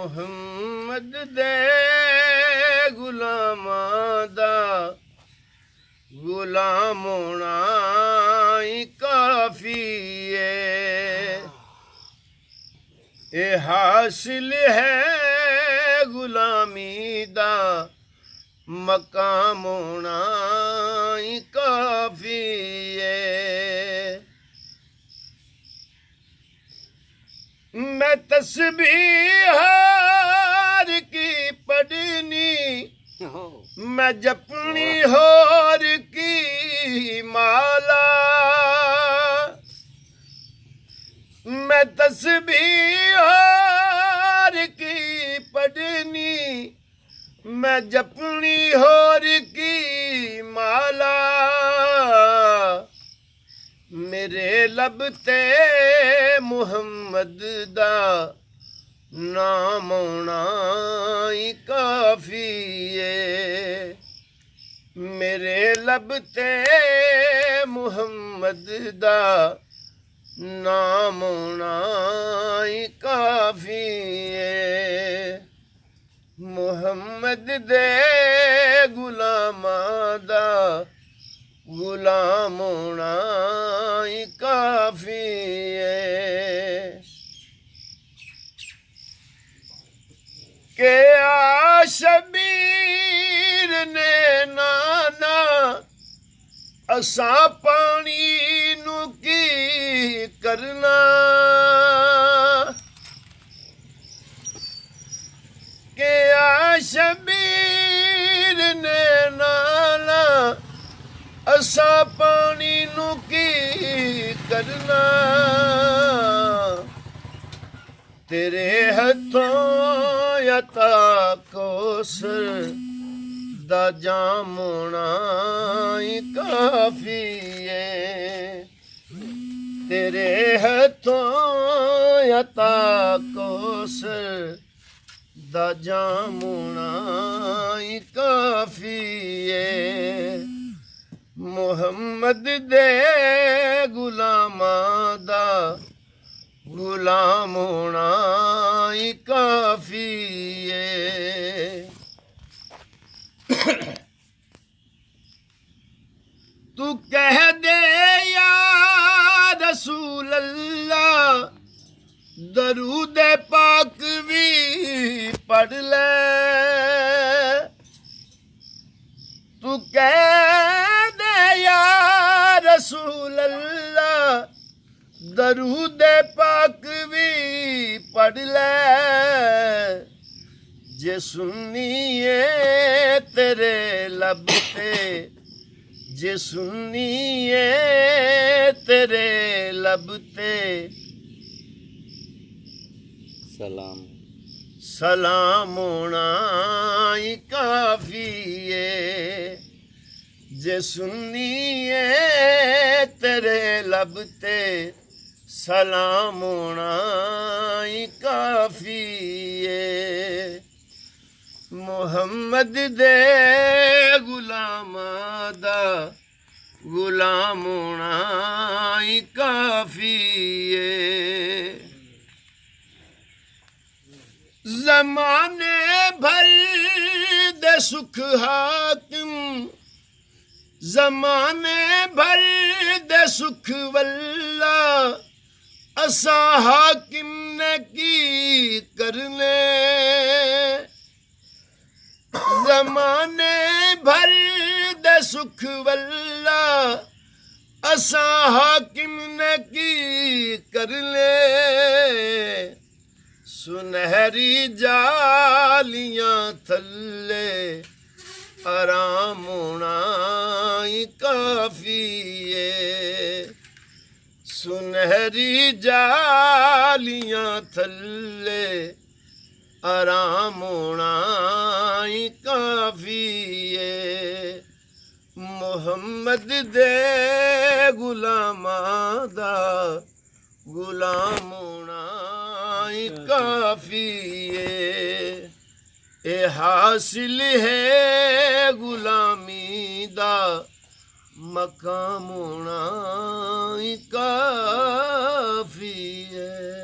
ਮੁਹੰਮਦ ਦੇ ਗੁਲਾਮਾਂ ਦਾ ਗੁਲਾਮ ਹੋਣਾ ਹੀ ਕਾਫੀ ਏ। ਇਹ ਹਾਸਿਲ ਹੈ ਗੁਲਾਮੀ ਦਾ ਮਕਾਮ ਹੋਣਾ ਹੀ ਕਾਫੀ ਏ। मैं तस्बीह हार की पढ़नी मैं जपनी होर की माला। मैं तस्बीह हार की पढ़नी मैं जपनी होर की माला। मेरे लब ते मुहम्मद दा नाम होना ही काफी है। मेरे लब ते मुहम्मद दा नाम होना ही काफी है। मुहम्मद दे गुलामां दा गुलाम होना ही काफी है। के शबीर ने नाना असा पानी नू की करना। के शबीर ने नाना असा पानी नू की करना। तेरे हथों यता कोसर दा जाम होना ही काफी है। तेरे हथों यता कोसर दा जाम होना ही काफी है। मुहम्मद दे गुलामां दा गुलाम होना ही काफी है। तू कह दे या रसूल अल्लाह दरूद पाक भी पढ़ ले। तू कह रसूल अल्लाह दरूद पाक भी पढ़ ले। जे सुनिए तेरे लब ते जे सुनिए तेरे लब ते सलाम सलाम होना ही काफी है। जे सुनिए तेरे लब ते सलाम होना ही काफी है। मुहम्मद दे गुलामां दा गुलाम होना ही काफी है। ज़माने भर दे सुख हाकिम ज़माने भर दे सुख वल्ला असा हाकिम ने की करने। ज़माने भर दे सुख वल्ला असा हाकिम ने की करने। सुनहरी जालियां थल्ले आराम होना ही काफी है। सुनहरी जालियां थल्ले आराम होना ही काफी है। मुहम्मद दे गुलामां दा गुलाम होना ही काफी है। ए हासिल है गुलामी दा मकाम होना ही काफी है।